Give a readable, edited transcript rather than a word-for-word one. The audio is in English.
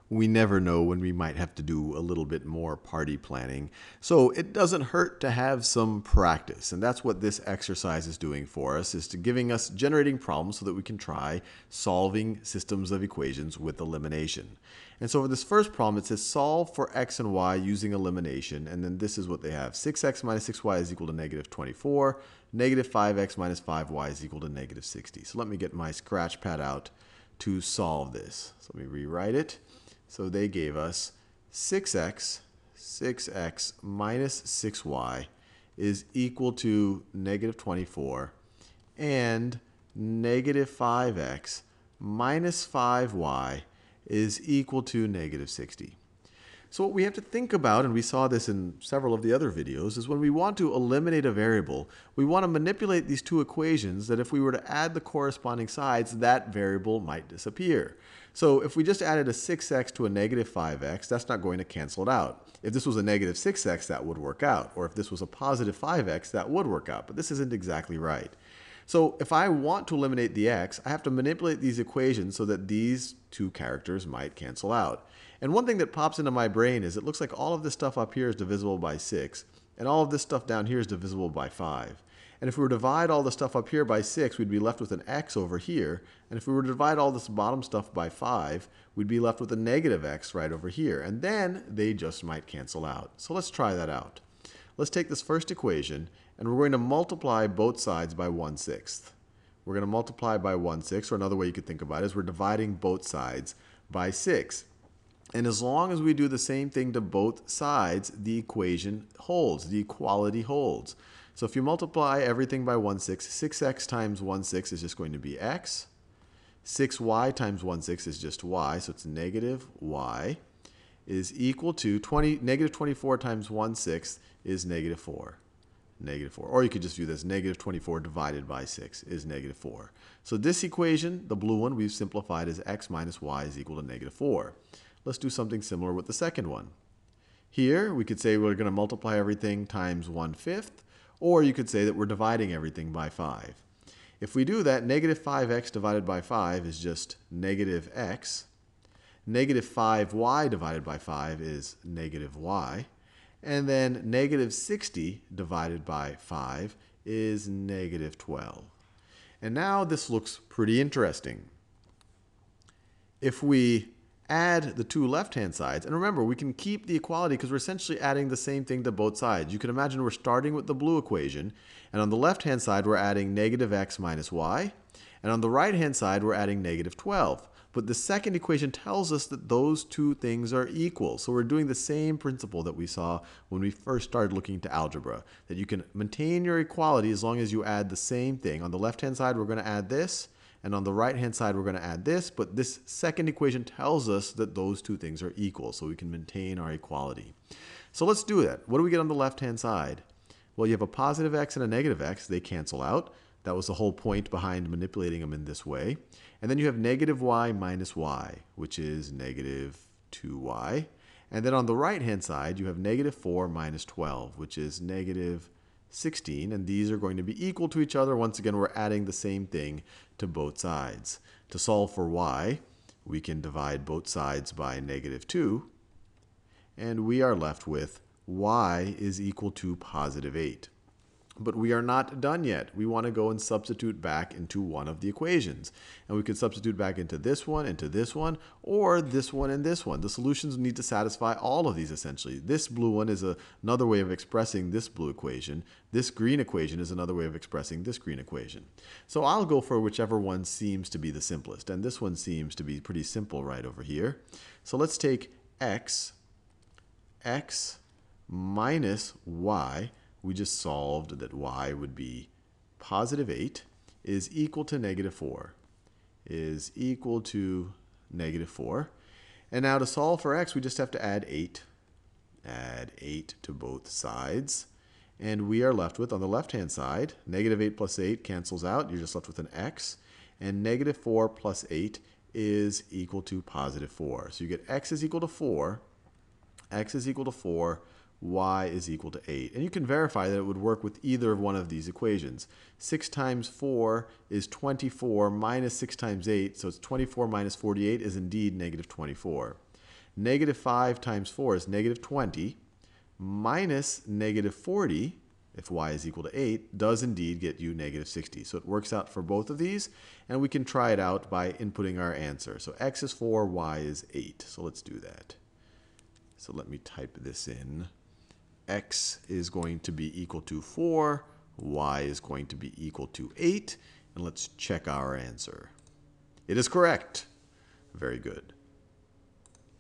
we never know when we might have to do a little bit more party planning. So it doesn't hurt to have some practice. And that's what this exercise is doing for us, is to giving us generating problems so that we can try solving systems of equations with elimination. And so for this first problem, it says solve for x and y using elimination. And then this is what they have. 6x minus 6y is equal to negative 24. Negative 5x minus 5y is equal to negative 60. So let me get my scratch pad out to solve this. So let me rewrite it. So they gave us 6x minus 6y is equal to negative 24, and negative 5x minus 5y is equal to negative 60. So what we have to think about, and we saw this in several of the other videos, is when we want to eliminate a variable, we want to manipulate these two equations that if we were to add the corresponding sides, that variable might disappear. So if we just added a 6x to a negative 5x, that's not going to cancel it out. If this was a negative 6x, that would work out. Or if this was a positive 5x, that would work out. But this isn't exactly right. So if I want to eliminate the x, I have to manipulate these equations so that these two characters might cancel out. And one thing that pops into my brain is it looks like all of this stuff up here is divisible by 6, and all of this stuff down here is divisible by 5. And if we were to divide all the stuff up here by 6, we'd be left with an x over here. And if we were to divide all this bottom stuff by 5, we'd be left with a negative x right over here. And then they just might cancel out. So let's try that out. Let's take this first equation, and we're going to multiply both sides by 1/6. We're going to multiply by 1/6, or another way you could think about it is we're dividing both sides by 6. And as long as we do the same thing to both sides, the equation holds, the equality holds. So if you multiply everything by 1/6, 6x times 1/6 is just going to be x. 6y times 1/6 is just y, so it's negative y, is equal to negative 24 times 1/6 is negative 4. Negative 4. Or you could just view this, negative 24 divided by 6 is negative 4. So this equation, the blue one, we've simplified as x minus y is equal to negative 4. Let's do something similar with the second one. Here, we could say we're going to multiply everything times 1/5, or you could say that we're dividing everything by 5. If we do that, negative 5x divided by 5 is just negative x. Negative 5y divided by 5 is negative y. And then negative 60 divided by 5 is negative 12. And now this looks pretty interesting. If we add the two left-hand sides, and remember, we can keep the equality because we're essentially adding the same thing to both sides. You can imagine we're starting with the blue equation, and on the left-hand side, we're adding negative x minus y, and on the right-hand side, we're adding negative 12. But the second equation tells us that those two things are equal. So we're doing the same principle that we saw when we first started looking into algebra, that you can maintain your equality as long as you add the same thing. On the left-hand side, we're going to add this, and on the right-hand side, we're going to add this. But this second equation tells us that those two things are equal, so we can maintain our equality. So let's do that. What do we get on the left-hand side? Well, you have a positive x and a negative x. They cancel out. That was the whole point behind manipulating them in this way. And then you have negative y minus y, which is negative 2y. And then on the right-hand side, you have negative 4 minus 12, which is negative 16. And these are going to be equal to each other. Once again, we're adding the same thing to both sides. To solve for y, we can divide both sides by negative 2. And we are left with y is equal to positive 8. But we are not done yet. We want to go and substitute back into one of the equations. And we could substitute back into this one, or this one and this one. The solutions need to satisfy all of these essentially. This blue one is another way of expressing this blue equation. This green equation is another way of expressing this green equation. So I'll go for whichever one seems to be the simplest. And this one seems to be pretty simple right over here. So let's take x minus y. We just solved that y would be positive 8 is equal to negative 4. Is equal to negative 4. And now to solve for x, we just have to add 8. Add 8 to both sides. And we are left with, on the left-hand side, negative 8 plus 8 cancels out. You're just left with an x. And negative 4 plus 8 is equal to positive 4. So you get x is equal to 4. X is equal to 4. Y is equal to 8. And you can verify that it would work with either one of these equations. 6 times 4 is 24 minus 6 times 8. So it's 24 minus 48 is indeed negative 24. negative 5 times 4 is negative 20, minus negative 40, if y is equal to 8, does indeed get you negative 60. So it works out for both of these, and we can try it out by inputting our answer. So x is 4, y is 8. So let's do that. So let me type this in. X is going to be equal to 4, y is going to be equal to 8, and let's check our answer. It is correct. Very good.